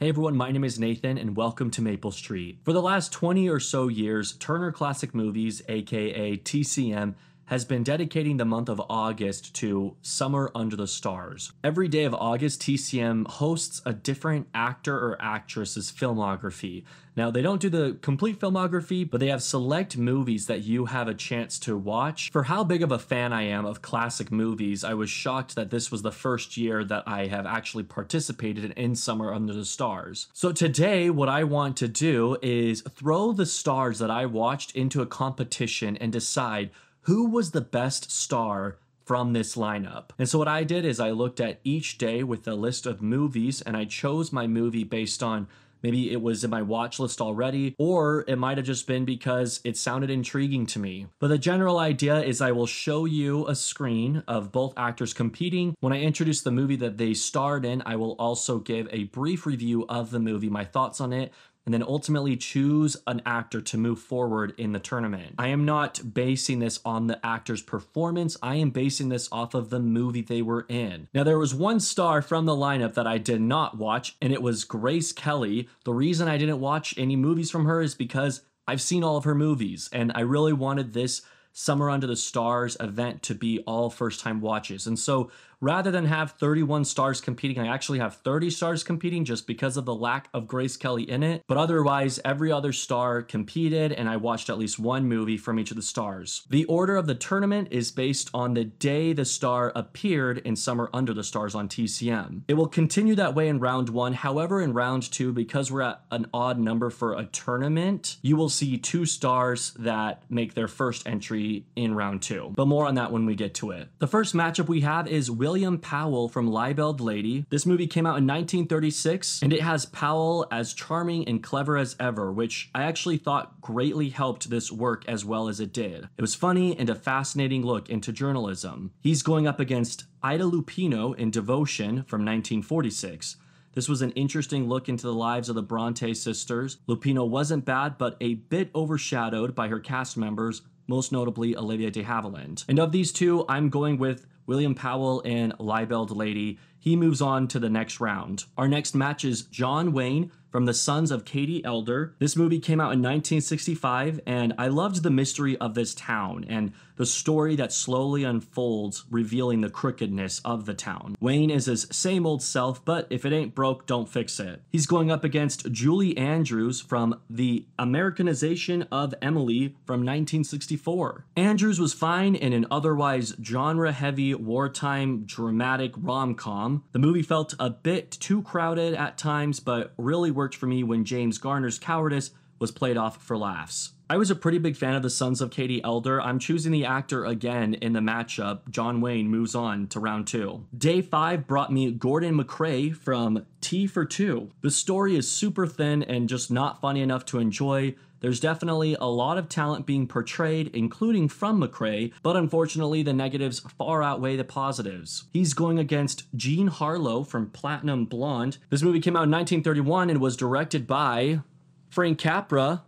Hey everyone, my name is Nathan and welcome to Maple Street. For the last 20 or so years, Turner Classic Movies, aka TCM, has been dedicating the month of August to Summer Under the Stars. Every day of August, TCM hosts a different actor or actress's filmography. Now, they don't do the complete filmography, but they have select movies that you have a chance to watch. For how big of a fan I am of classic movies, I was shocked that this was the first year that I have actually participated in Summer Under the Stars. So today, what I want to do is throw the stars that I watched into a competition and decide who was the best star from this lineup. And so what I did is I looked at each day with a list of movies and I chose my movie based on maybe it was in my watch list already, or it might have just been because it sounded intriguing to me. But the general idea is I will show you a screen of both actors competing. When I introduce the movie that they starred in, I will also give a brief review of the movie, my thoughts on it, and then ultimately choose an actor to move forward in the tournament. I am not basing this on the actor's performance. I am basing this off of the movie they were in. Now, there was one star from the lineup that I did not watch, and it was Grace Kelly. The reason I didn't watch any movies from her is because I've seen all of her movies, and I really wanted this Summer Under the Stars event to be all first-time watches. And so rather than have 31 stars competing, I actually have 30 stars competing just because of the lack of Grace Kelly in it. But otherwise, every other star competed, and I watched at least one movie from each of the stars. The order of the tournament is based on the day the star appeared in Summer Under the Stars on TCM. It will continue that way in round one. However, in round two, because we're at an odd number for a tournament, you will see two stars that make their first entry in round two. But more on that when we get to it. The first matchup we have is William Powell from Libelled Lady. This movie came out in 1936, and it has Powell as charming and clever as ever, which I actually thought greatly helped this work as well as it did. It was funny and a fascinating look into journalism. He's going up against Ida Lupino in Devotion from 1946. This was an interesting look into the lives of the Bronte sisters. Lupino wasn't bad, but a bit overshadowed by her cast members, most notably Olivia de Havilland. And of these two, I'm going with William Powell and Libelled Lady. He moves on to the next round. Our next match is John Wayne from The Sons of Katie Elder. This movie came out in 1965, and I loved the mystery of this town and the story that slowly unfolds, revealing the crookedness of the town. Wayne is his same old self, but if it ain't broke, don't fix it. He's going up against Julie Andrews from The Americanization of Emily from 1964. Andrews was fine in an otherwise genre-heavy, wartime, dramatic rom-com. The movie felt a bit too crowded at times, but really worked for me when James Garner's cowardice was played off for laughs. I was a pretty big fan of The Sons of Katie Elder. I'm choosing the actor again in the matchup. John Wayne moves on to round two. Day 5 brought me Gordon MacRae from Tea for Two. The story is super thin and just not funny enough to enjoy. There's definitely a lot of talent being portrayed, including from MacRae, but unfortunately the negatives far outweigh the positives. He's going against Jean Harlow from Platinum Blonde. This movie came out in 1931 and was directed by Frank Capra.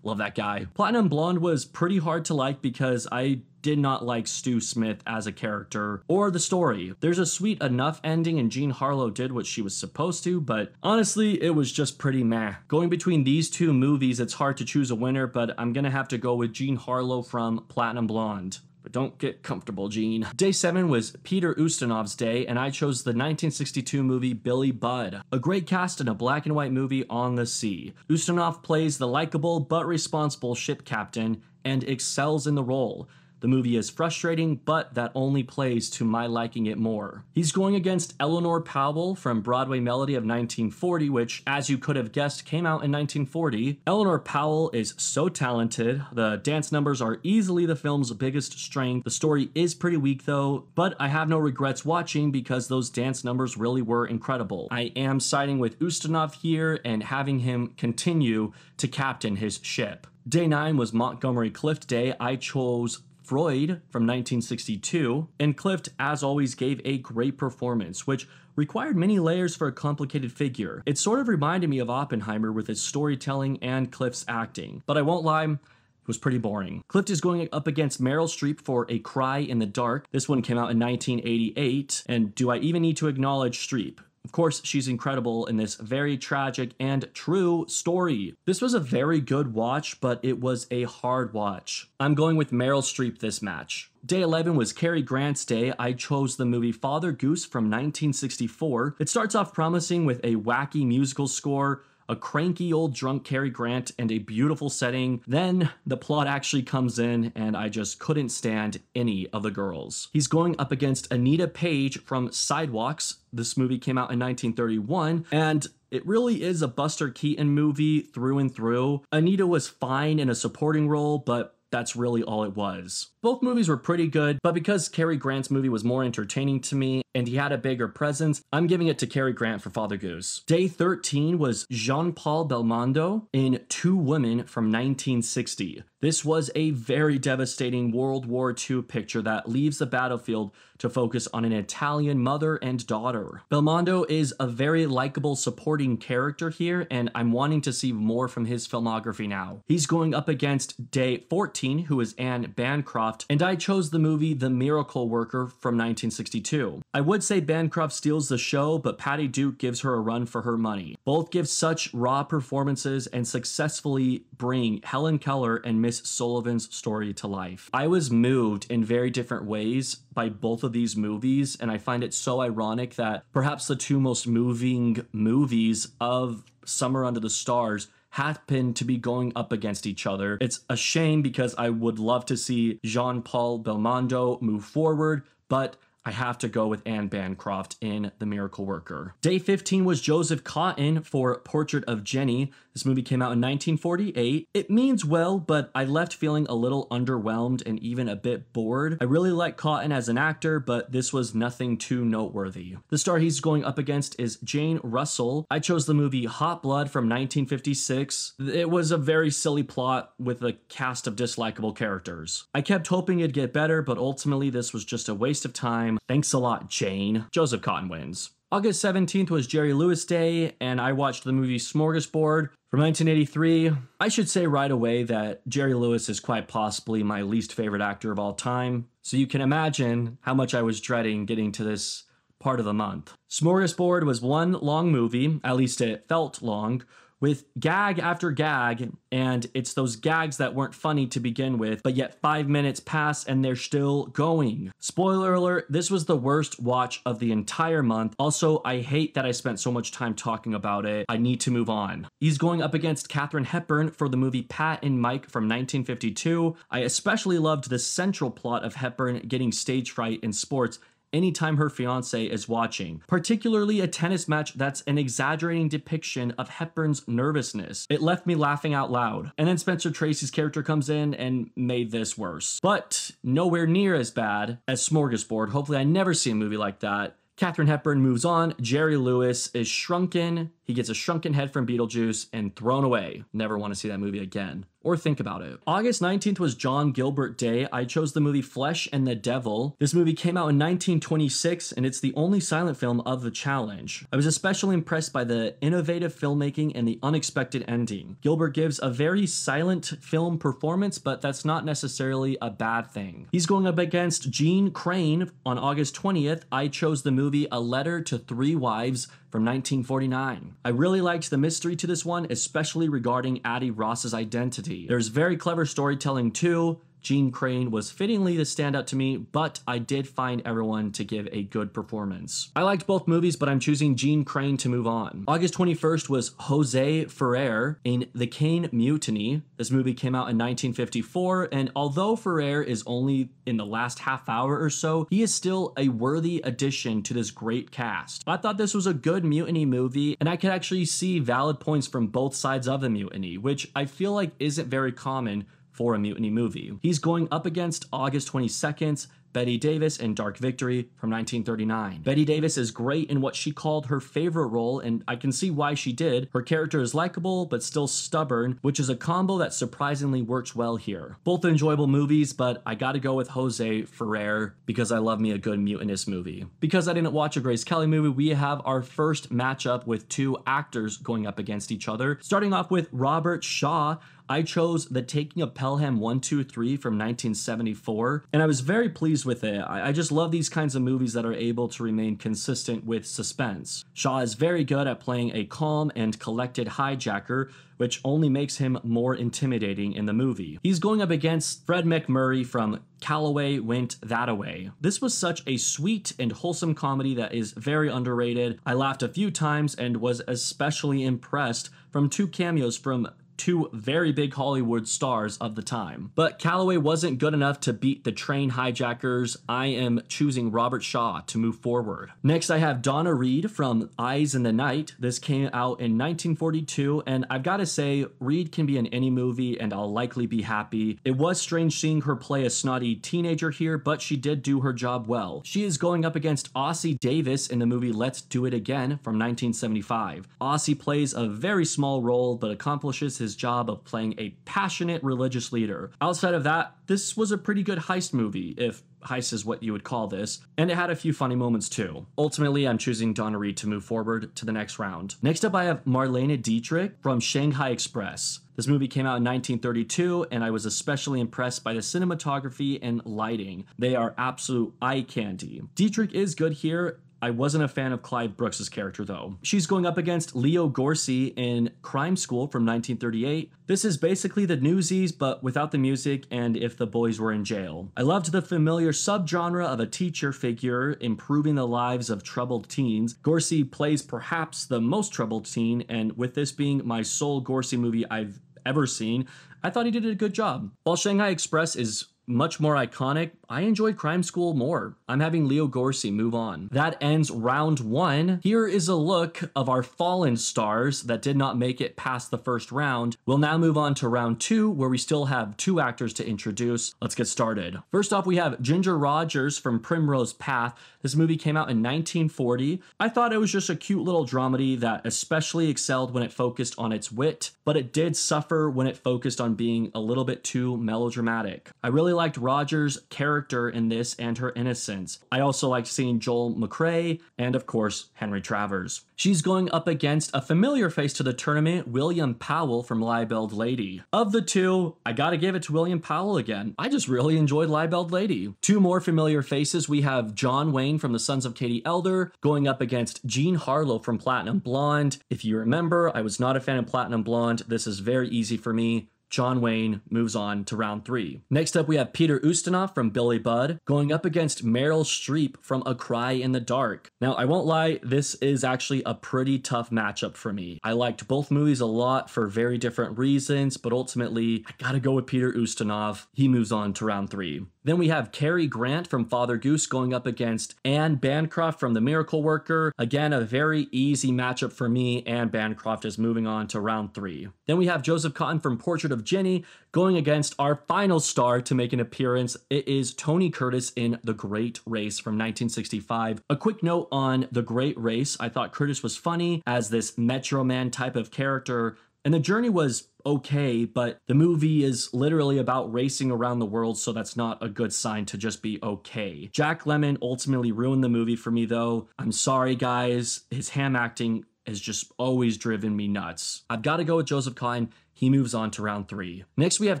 Love that guy. Platinum Blonde was pretty hard to like because I did not like Stu Smith as a character or the story. There's a sweet enough ending and Jean Harlow did what she was supposed to, but honestly, it was just pretty meh. Going between these two movies, it's hard to choose a winner, but I'm gonna have to go with Jean Harlow from Platinum Blonde. But don't get comfortable, Gene. Day 7 was Peter Ustinov's day, and I chose the 1962 movie Billy Budd, a great cast in a black and white movie on the sea. Ustinov plays the likable but responsible ship captain and excels in the role. The movie is frustrating, but that only plays to my liking it more. He's going against Eleanor Powell from Broadway Melody of 1940, which, as you could have guessed, came out in 1940. Eleanor Powell is so talented. The dance numbers are easily the film's biggest strength. The story is pretty weak though, but I have no regrets watching because those dance numbers really were incredible. I am siding with Ustinov here and having him continue to captain his ship. Day 9 was Montgomery Clift Day. I chose Freud from 1962, and Clift, as always, gave a great performance, which required many layers for a complicated figure. It sort of reminded me of Oppenheimer with its storytelling and Clift's acting, but I won't lie, it was pretty boring. Clift is going up against Meryl Streep for A Cry in the Dark. This one came out in 1988, and do I even need to acknowledge Streep? Of course, she's incredible in this very tragic and true story. This was a very good watch, but it was a hard watch. I'm going with Meryl Streep this match. Day 11 was Cary Grant's day. I chose the movie Father Goose from 1964. It starts off promising with a wacky musical score, a cranky old drunk Cary Grant, and a beautiful setting. Then the plot actually comes in, and I just couldn't stand any of the girls. He's going up against Anita Page from Sidewalks. This movie came out in 1931, and it really is a Buster Keaton movie through and through. Anita was fine in a supporting role, but that's really all it was. Both movies were pretty good, but because Cary Grant's movie was more entertaining to me and he had a bigger presence, I'm giving it to Cary Grant for Father Goose. Day 13 was Jean-Paul Belmondo in Two Women from 1960. This was a very devastating World War II picture that leaves the battlefield to focus on an Italian mother and daughter. Belmondo is a very likable supporting character here, and I'm wanting to see more from his filmography now. He's going up against Day 14, who is Anne Bancroft, and I chose the movie The Miracle Worker from 1962. I would say Bancroft steals the show, but Patty Duke gives her a run for her money. Both give such raw performances and successfully bring Helen Keller and Miss Sullivan's story to life. I was moved in very different ways by both of these movies, and I find it so ironic that perhaps the two most moving movies of Summer Under the Stars happen to be going up against each other. It's a shame because I would love to see Jean-Paul Belmondo move forward, but I have to go with Anne Bancroft in The Miracle Worker. Day 15 was Joseph Cotten for Portrait of Jenny. This movie came out in 1948. It means well, but I left feeling a little underwhelmed and even a bit bored. I really like Cotten as an actor, but this was nothing too noteworthy. The star he's going up against is Jane Russell. I chose the movie Hot Blood from 1956. It was a very silly plot with a cast of dislikable characters. I kept hoping it'd get better, but ultimately this was just a waste of time. Thanks a lot, Jane. Joseph Cotten wins. August 17th was Jerry Lewis Day, and I watched the movie Smorgasbord from 1983. I should say right away that Jerry Lewis is quite possibly my least favorite actor of all time, so you can imagine how much I was dreading getting to this part of the month. Smorgasbord was one long movie, at least it felt long, with gag after gag, and it's those gags that weren't funny to begin with, but yet 5 minutes pass and they're still going. Spoiler alert, this was the worst watch of the entire month. Also, I hate that I spent so much time talking about it. I need to move on. He's going up against Katharine Hepburn for the movie Pat and Mike from 1952. I especially loved the central plot of Hepburn getting stage fright in sports anytime her fiance is watching, particularly a tennis match that's an exaggerating depiction of Hepburn's nervousness. It left me laughing out loud. And then Spencer Tracy's character comes in and made this worse. But nowhere near as bad as Smorgasbord. Hopefully I never see a movie like that. Katharine Hepburn moves on. Jerry Lewis is shrunken. He gets a shrunken head from Beetlejuice and thrown away. Never want to see that movie again or think about it. August 19th was John Gilbert Day. I chose the movie Flesh and the Devil. This movie came out in 1926, and it's the only silent film of the challenge. I was especially impressed by the innovative filmmaking and the unexpected ending. Gilbert gives a very silent film performance, but that's not necessarily a bad thing. He's going up against Gene Crane on August 20th. I chose the movie A Letter to Three Wives from 1949. I really liked the mystery to this one, especially regarding Addie Ross's identity. There's very clever storytelling too. Gene Crane was fittingly the standout to me, but I did find everyone to give a good performance. I liked both movies, but I'm choosing Gene Crane to move on. August 21st was Jose Ferrer in The Caine Mutiny. This movie came out in 1954, and although Ferrer is only in the last half hour or so, he is still a worthy addition to this great cast. I thought this was a good mutiny movie, and I could actually see valid points from both sides of the mutiny, which I feel like isn't very common for a mutiny movie. He's going up against August 22nd's Bette Davis in Dark Victory from 1939. Bette Davis is great in what she called her favorite role, and I can see why she did. Her character is likable, but still stubborn, which is a combo that surprisingly works well here. Both enjoyable movies, but I gotta go with Jose Ferrer because I love me a good mutinous movie. Because I didn't watch a Grace Kelly movie, we have our first matchup with two actors going up against each other. Starting off with Robert Shaw, I chose The Taking of Pelham 1, 2, 3 from 1974, and I was very pleased with it. I just love these kinds of movies that are able to remain consistent with suspense. Shaw is very good at playing a calm and collected hijacker, which only makes him more intimidating in the movie. He's going up against Fred McMurray from Calloway Went That-A-Way. This was such a sweet and wholesome comedy that is very underrated. I laughed a few times and was especially impressed from two cameos from two very big Hollywood stars of the time. But Calloway wasn't good enough to beat the train hijackers. I am choosing Robert Shaw to move forward. Next, I have Donna Reed from Eyes in the Night. This came out in 1942, and I've got to say, Reed can be in any movie and I'll likely be happy. It was strange seeing her play a snotty teenager here, but she did do her job well. She is going up against Ossie Davis in the movie Let's Do It Again from 1975. Ossie plays a very small role, but accomplishes his job of playing a passionate religious leader. Outside of that, this was a pretty good heist movie, if heist is what you would call this, and it had a few funny moments too. Ultimately, I'm choosing Donna Reed to move forward to the next round. Next up, I have Marlene Dietrich from Shanghai Express. This movie came out in 1932, and I was especially impressed by the cinematography and lighting. They are absolute eye candy. Dietrich is good here. I wasn't a fan of Clive Brooks' character, though. She's going up against Leo Gorcey in Crime School from 1938. This is basically the Newsies, but without the music and if the boys were in jail. I loved the familiar subgenre of a teacher figure improving the lives of troubled teens. Gorcey plays perhaps the most troubled teen, and with this being my sole Gorcey movie I've ever seen, I thought he did a good job. While Shanghai Express is much more iconic, I enjoyed Crime School more. I'm having Leo Gorcey move on. That ends round one. Here is a look of our fallen stars that did not make it past the first round. We'll now move on to round two, where we still have two actors to introduce. Let's get started. First off, we have Ginger Rogers from Primrose Path. This movie came out in 1940. I thought it was just a cute little dramedy that especially excelled when it focused on its wit, but it did suffer when it focused on being a little bit too melodramatic. I really liked Rogers' character in this and her innocence. I also liked seeing Joel MacRae and, of course, Henry Travers. She's going up against a familiar face to the tournament, William Powell from Liebeld Lady. Of the two, I gotta give it to William Powell again. I just really enjoyed Liebeld Lady. Two more familiar faces, we have John Wayne from The Sons of Katie Elder going up against Jean Harlow from Platinum Blonde. If you remember, I was not a fan of Platinum Blonde. This is very easy for me. John Wayne moves on to round three. Next up, we have Peter Ustinov from Billy Budd going up against Meryl Streep from A Cry in the Dark. Now, I won't lie, this is actually a pretty tough matchup for me. I liked both movies a lot for very different reasons, but ultimately, I gotta go with Peter Ustinov. He moves on to round three. Then we have Cary Grant from Father Goose going up against Anne Bancroft from The Miracle Worker. Again, a very easy matchup for me. Anne Bancroft is moving on to round three. Then we have Joseph Cotton from Portrait of Jenny going against our final star to make an appearance. It is Tony Curtis in The Great Race from 1965. A quick note on The Great Race. I thought Curtis was funny as this Metro Man type of character, and the journey was okay, but the movie is literally about racing around the world, so that's not a good sign to just be okay. Jack Lemmon ultimately ruined the movie for me, though. I'm sorry, guys. His ham acting has just always driven me nuts. I've got to go with Joseph Cotton. He moves on to round three. Next, we have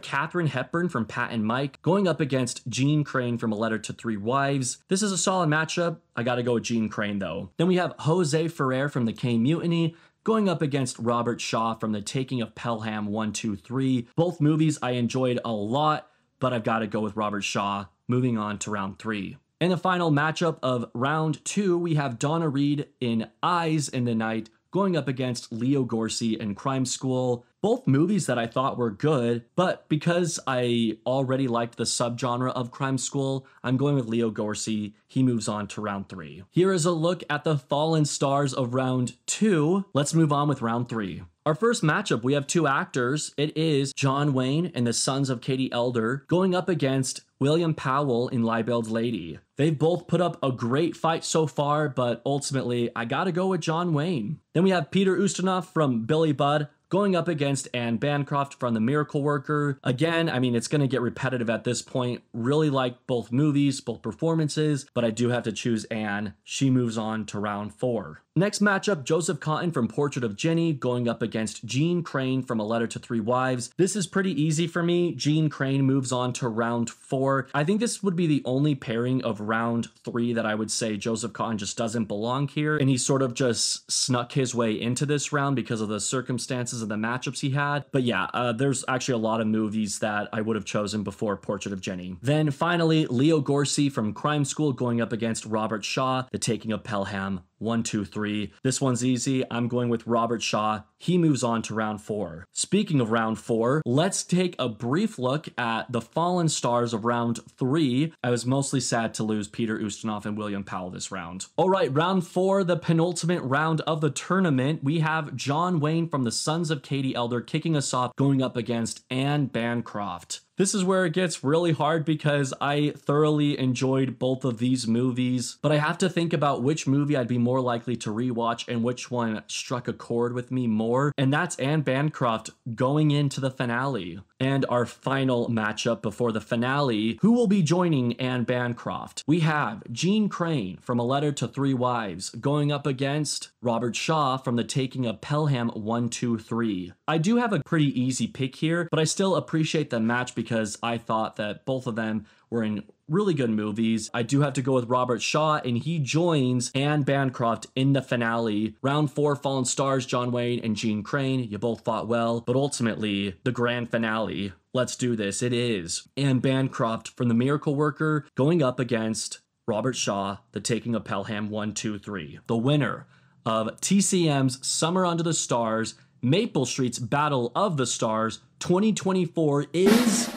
Katharine Hepburn from Pat and Mike going up against Jean Crane from A Letter to Three Wives. This is a solid matchup. I got to go with Jean Crane, though. Then we have Jose Ferrer from The K Mutiny going up against Robert Shaw from The Taking of Pelham 1, 2, 3. Both movies I enjoyed a lot, but I've got to go with Robert Shaw, moving on to round three. In the final matchup of round two, we have Donna Reed in Eyes in the Night going up against Leo Gorcey in Crime School. Both movies that I thought were good, but because I already liked the subgenre of Crime School, I'm going with Leo Gorcey. He moves on to round three. Here is a look at the fallen stars of round two. Let's move on with round three. Our first matchup, we have two actors. It is John Wayne and the Sons of Katie Elder going up against William Powell in Liebeld Lady. They've both put up a great fight so far, but ultimately, I gotta go with John Wayne. Then we have Peter Ustinov from Billy Budd going up against Anne Bancroft from The Miracle Worker. Again, I mean, it's going to get repetitive at this point. Really like both movies, both performances, but I do have to choose Anne. She moves on to round 4. Next matchup, Joseph Cotten from Portrait of Jenny going up against Jean Crane from A Letter to Three Wives. This is pretty easy for me. Jean Crane moves on to round 4. I think this would be the only pairing of round 3 that I would say Joseph Cotten just doesn't belong here, and he sort of just snuck his way into this round because of the circumstances of the matchups he had. But yeah, there's actually a lot of movies that I would have chosen before Portrait of Jenny. Then finally, Leo Gorcey from Crime School going up against Robert Shaw, The Taking of Pelham. 1, 2, 3. This one's easy. I'm going with Robert Shaw. He moves on to round 4. Speaking of round 4, let's take a brief look at the fallen stars of round 3. I was mostly sad to lose Peter Ustinov and William Powell this round. All right, round 4, the penultimate round of the tournament. We have John Wayne from The Sons of Katie Elder kicking us off, going up against Anne Bancroft. This is where it gets really hard because I thoroughly enjoyed both of these movies, but I have to think about which movie I'd be more likely to rewatch and which one struck a chord with me more, and that's Anne Bancroft going into the finale. And our final matchup before the finale, who will be joining Anne Bancroft? We have Jean Crane from A Letter to Three Wives going up against Robert Shaw from The Taking of Pelham 1, 2, 3. I do have a pretty easy pick here, but I still appreciate the match because I thought that both of them were in really good movies. I do have to go with Robert Shaw, and he joins Anne Bancroft in the finale. Round 4, Fallen Stars, John Wayne and Jean Crane. You both fought well, but ultimately, the grand finale. Let's do this. It is Anne Bancroft from The Miracle Worker going up against Robert Shaw, The Taking of Pelham 1, 2, 3. The winner of TCM's Summer Under the Stars, Maple Street's Battle of the Stars 2024 is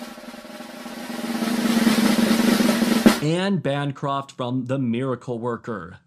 Anne Bancroft from The Miracle Worker.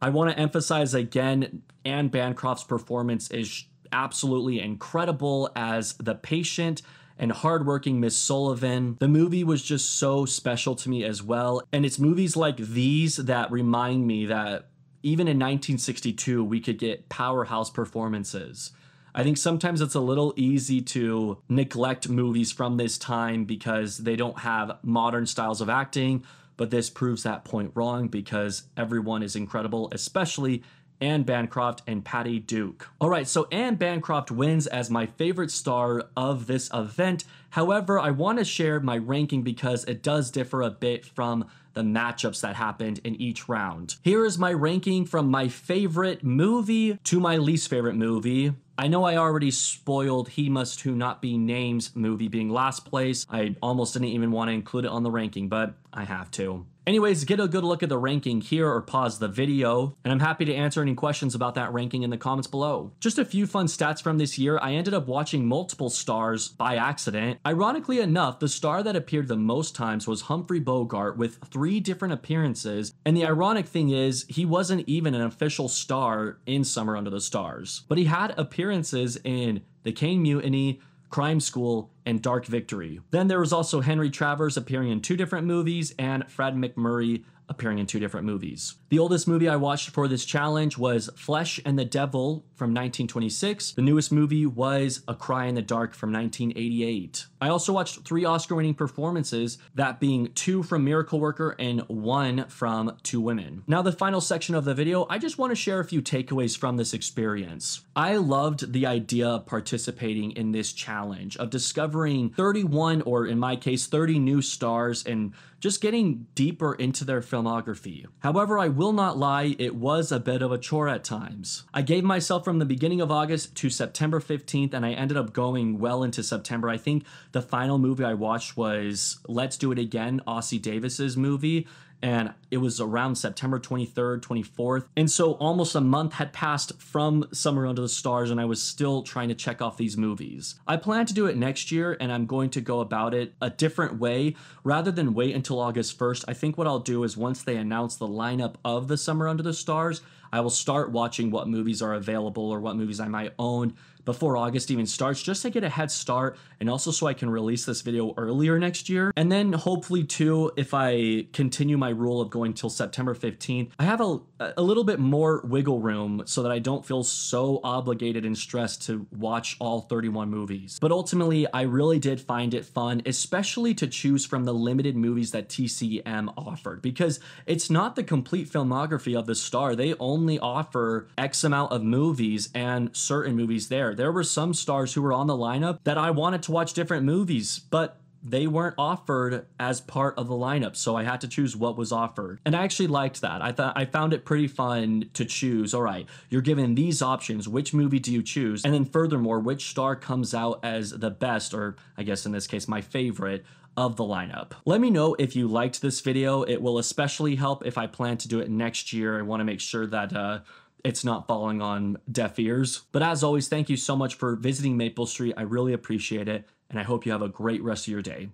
I want to emphasize again, Anne Bancroft's performance is absolutely incredible as the patient and hardworking Miss Sullivan. The movie was just so special to me as well, and it's movies like these that remind me that even in 1962, we could get powerhouse performances. I think sometimes it's a little easy to neglect movies from this time because they don't have modern styles of acting, but this proves that point wrong because everyone is incredible, especially Anne Bancroft and Patty Duke. All right, so Anne Bancroft wins as my favorite star of this event. However, I want to share my ranking because it does differ a bit from the matchups that happened in each round. Here is my ranking from my favorite movie to my least favorite movie. I know I already spoiled He Must Who Not Be Named's movie being last place. I almost didn't even want to include it on the ranking, but I have to. Anyways, get a good look at the ranking here or pause the video, and I'm happy to answer any questions about that ranking in the comments below. Just a few fun stats from this year. I ended up watching multiple stars by accident. Ironically enough, the star that appeared the most times was Humphrey Bogart with 3 different appearances, and the ironic thing is he wasn't even an official star in Summer Under the Stars, but he had appearances in The Caine Mutiny, Crime School, and Dark Victory. Then there was also Henry Travers appearing in 2 different movies and Fred McMurray appearing in 2 different movies. The oldest movie I watched for this challenge was Flesh and the Devil from 1926. The newest movie was A Cry in the Dark from 1988. I also watched 3 Oscar-winning performances, that being 2 from Miracle Worker and 1 from Two Women. Now the final section of the video, I just want to share a few takeaways from this experience. I loved the idea of participating in this challenge, of discovering 31, or in my case, 30 new stars and just getting deeper into their filmography. However, I will not lie, it was a bit of a chore at times. I gave myself from the beginning of August to September 15th, and I ended up going well into September. I think the final movie I watched was Let's Do It Again, Ossie Davis's movie, and it was around September 23rd, 24th. And so almost a month had passed from Summer Under the Stars, and I was still trying to check off these movies. I plan to do it next year, and I'm going to go about it a different way. Rather than wait until August 1st, I think what I'll do is once they announce the lineup of the Summer Under the Stars, I will start watching what movies are available or what movies I might own before August even starts, just to get a head start, and also so I can release this video earlier next year. And then hopefully too, if I continue my rule of going till September 15th, I have a little bit more wiggle room so that I don't feel so obligated and stressed to watch all 31 movies. But ultimately, I really did find it fun, especially to choose from the limited movies that TCM offered, because it's not the complete filmography of the star. They only offer X amount of movies and certain movies there. There were some stars who were on the lineup that I wanted to watch different movies, but they weren't offered as part of the lineup, so I had to choose what was offered. And I actually liked that. I found it pretty fun to choose, all right, you're given these options, which movie do you choose? And then furthermore, which star comes out as the best, or I guess in this case, my favorite, of the lineup. Let me know if you liked this video. It will especially help if I plan to do it next year. I want to make sure that it's not falling on deaf ears. But as always, thank you so much for visiting Maple Street. I really appreciate it, and I hope you have a great rest of your day.